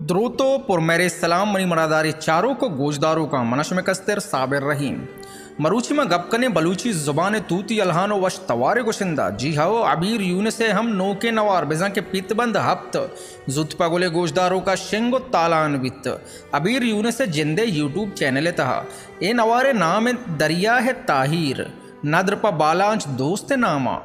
द्रोतो पुरमेरे सलाम मनी मरादारी चारों को गोजदारों का मनश में कस्तर साबिर रहीम मरूची में गपकने बलूची जुबान तूती अलहानो वश तवारे गुशिंदा जी हाओ अबीर यून से हम नोके नवार बेजा के पितबंद हफ्त जुतपा गोले गोजदारों का शेंगो तालान वित्त अबीर यून से जिंदे यूट्यूब चैनल तहा ए नवारे नाम दरिया है ताहिर नद्रपा बालांच दोस्त नामा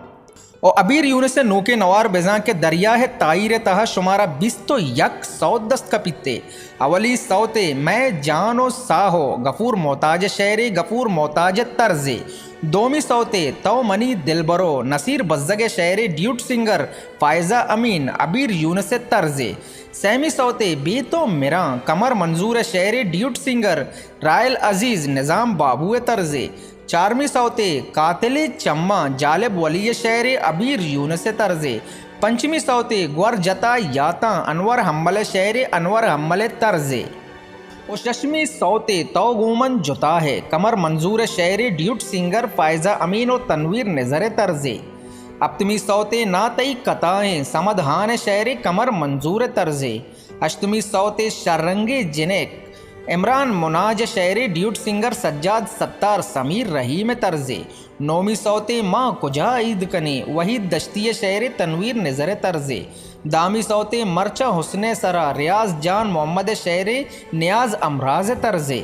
और अबीर यून से नोके नवार बेजा के दरिया है ताइर तहा शुमारा बिस्तो यक सौदस्त कपिते अवली सौते मैं जानो साहो गफूर मोहताज शहरी गफूर मोहताज तर्जे दोमी सौते तो मनी दिलबरो नसीर बज्जगे शहरी ड्यूट सिंगर फायजा अमीन अबीर यून से तर्जे सैमी सौते बेतो मिरा कमर मंजूर शहरी ड्यूट सिंगर रायल अजीज निज़ाम बाबू तर्जे चारमी सौते कातिल चम्मा जालिब वली शहर अबीर यून से तर्जे पंचमी सौते ग्वर जता याता अनवर हम्मल शहर अनवर हम्मल तर्जे और शशमी सौते तो गुमन जुता है कमर मंजूर शहर ड्यूट सिंगर फायजा अमीन और तनवीर नजर तर्जे अप्तमी सौते ना तई कताएं समदहान शहर कमर मंजूर तर्जे अष्टमी सौते शरंगे जिनेक इमरान मुनाज शहरी ड्यूट सिंगर सज्जाद सत्तार समीर रहीम तर्जे नौमी सौते माँ कुजा ईद कने वही दश्ती शहर तनवीर नज़र तर्जे दामी सौते मरचा हुस्ने सरा रियाज जान मोहम्मद शहर नियाज अमराज तर्जे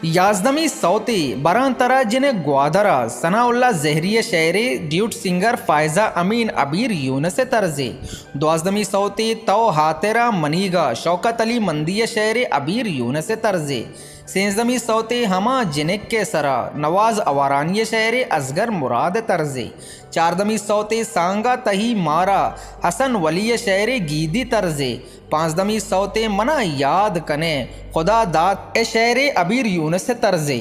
याजदमी सौते बरान तरा जिने ग्वादरा सनाउल्ला जहरिया शहरे ड्यूट सिंगर फायजा अमीन अबीर यून से तर्जे द्वाजदमी सौते तो हातेरा मनीगा शौकत अली मंदिया शहरे अबीर यून से तर्जे सेंजदमी सौते हमा जिनेक के सरा नवाज अवारानिया शहरे असगर मुराद तर्जे चारदमी सौते सांगा तही मारा हसन वली शहरे गीदी तर्जे पांचदमी सौते मना याद कने खुदा दात ए शहरे अबीर यून से तर्जे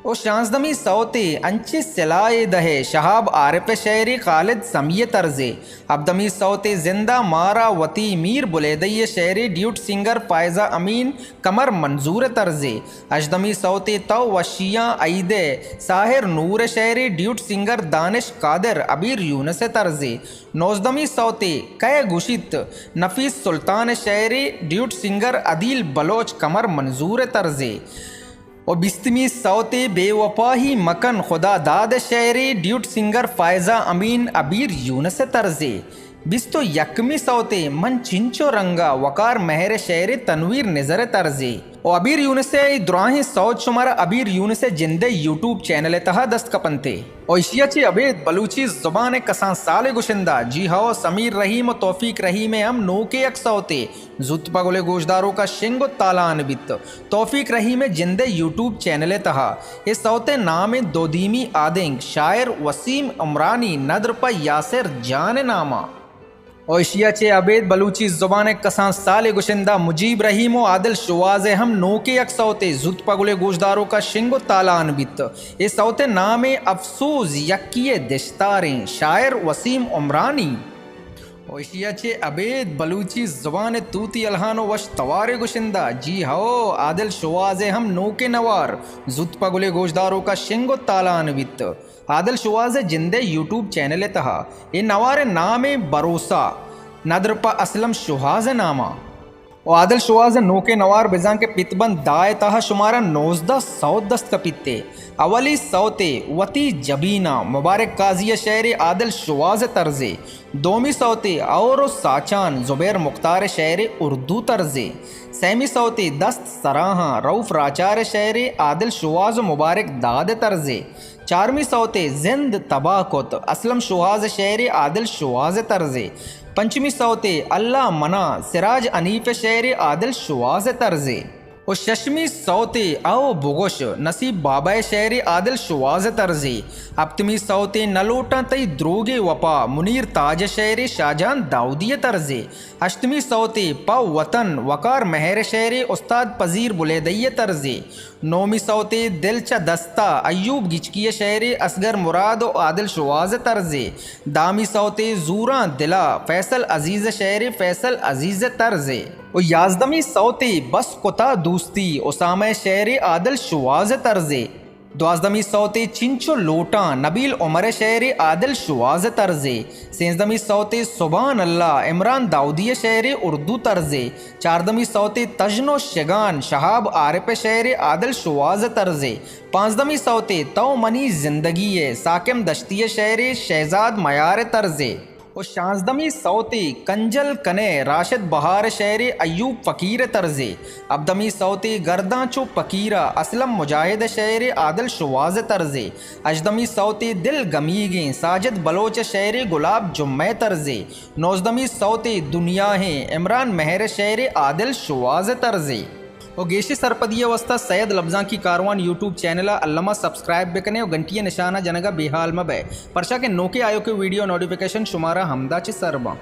और शांसदमी सौते अंचे सिलाए दहे शहाब आरिफ शहरी खालिद समिय तर्जे अबदमी सौते जिंदा मारा वती मीर बुलेदई शहरी ड्यूट सिंगर फायजा अमीन कमर मंजूर तर्जे अजदमी सौते तो वशियाँ ईदे साहिर नूर शहरी ड्यूट सिंगर दानिश कादिर अबीर यून से तर्जे नौजदमी सौते कै गुशित नफीस सुल्तान शहरी ड्यूट सिंगर अदील बलोच कमर मंजूर तर्जे और बिस्तमी सौते बेवफाही मकन खुदा दाद शहरी ड्यूट सिंगर फायजा अमीन अबीर यून से तर्जे बिस्तो यकमी सौते मन चिंचो रंगा वकार महर शहर तनवीर नजर तर्जे और अबीर यून से दुराही सौत शुमारा अबीर यून से जिंदे यूट्यूब चैनल तहा दस्त कपनते और इशियाची अबेद बलूची जुबान कसान साल गुशिंदा जी हाओ समीर रहीम और तौफीक रहीम हम नोके यक सौते जुतपा गोले गोशदारों का शिंगो तालान बित तौफीक रहीम जिंदे यूट्यूब चैनल तहा इस सौते नाम दोदीमी आदेंग शायर वसीम उमरानी नद्रपा यासिर जान नामा और एशिया चे अबेद बलूची जुबान कसान साल गुशिंदा मुजीब रहीम और आदिल शुवाज हम नोके यक सौते जुतपा गुले गोशदारों का शिंगो तालान बित इस सौते नाम अफसूस यक्किए दिश्तारें शायर वसीम उमरानी और एशिया चे अबेद बलूची जुबान तूती अलहानो वश तवारे गुशिंदा जी हाओ आदिल शुवाज हम नोके नवार जुतपा गुले गोशदारों का शिंगो तालान बित आदिल शुवाज जिंदे यूट्यूब चैनल तहा ये नवारे नाम भरोसा नदरपा असलम शुहाज नामा और आदिल शुवाज नोके नवार बिजान के पितबंद दाए तहा शुमारा 19 सौदस्त कपिते अवली सौते वती जबीना मुबारक काजिया शहर आदिल शुवाज तर्जे दोमी सौते और साचान जुबैर मुख्तार शहर उर्दू तर्जे सैमी सौते दस्त सराहा रऊफ राचार शहर आदिल शुवाज मुबारक दाद तर्जे चारमी सौते जिंद तबाकुत असलम शुहाज शहर आदिल शुवाज तर्जे पंचमी सौते अल्लाह मना सिराज अनीफ शहर आदिल शुवाज तर्जे और शशमी सौते आओ बुगुश नसीब बाबा शहर आदिल शुवाज तर्जे अप्तमी सौते नलोटा तई द्रोगे वपा मुनीर ताज शहर शाहजहान दाऊदिया तर्जे अष्टमी सौते पाव वतन वकार महर शहर उस्ताद पजीर बुलेदैया तर्जे नौमी सौते दिलचा दस्ता अयूब गिचकिया शहर असगर मुराद और आदिल शुवाज तर्जे दामी सौते जूरा दिला फैसल अजीज़ शहर फैसल अजीज़ तर्जे और याजदमी सौते बस कोता दूस्ती उसामा शहर आदिल शुवाज तर्जे द्वाजदमी सौते चिंचो लोटा नबील उमर शहर आदिल शुवाज तर्जे। सेंसदमी सौते सुबान अल्लाह इमरान दाऊदिया शहर उर्दू तर्जे। चारदमी सौते तजनो शगान शहाब आरिफ शहर आदिल शुवाज तर्जे। पाँचदमी सौते तो मनी जिंदगी साकिम दश्ती शहर शहजाद मयार तर्जे। और शांजदमी सौते कंजल कने राशिद बहार शहर अयूब फ़कीर तर्जे। अबदमी सौते गर्दाचो फ़कीरा असलम मुजाहिद शहर आदिल शुवाज तर्जे। अजदमी सौते दिल गमीगे साजिद बलोच शहर गुलाब जुम्मे तर्जे। नौजदमी सौते दुनिया हैं इमरान महर शहर आदिल शुवाज तर्जे। और गेशी सरपदिया वस्ता सैयद लफ्ज़ा की कारवान यूट्यूब चैनल अल्लामा सब्सक्राइब बेकने और घंटिया निशाना जनगा बेहाल में बे परशा के नोके आयो के वीडियो नोटिफिकेशन शुमारा हमदा च सरबा।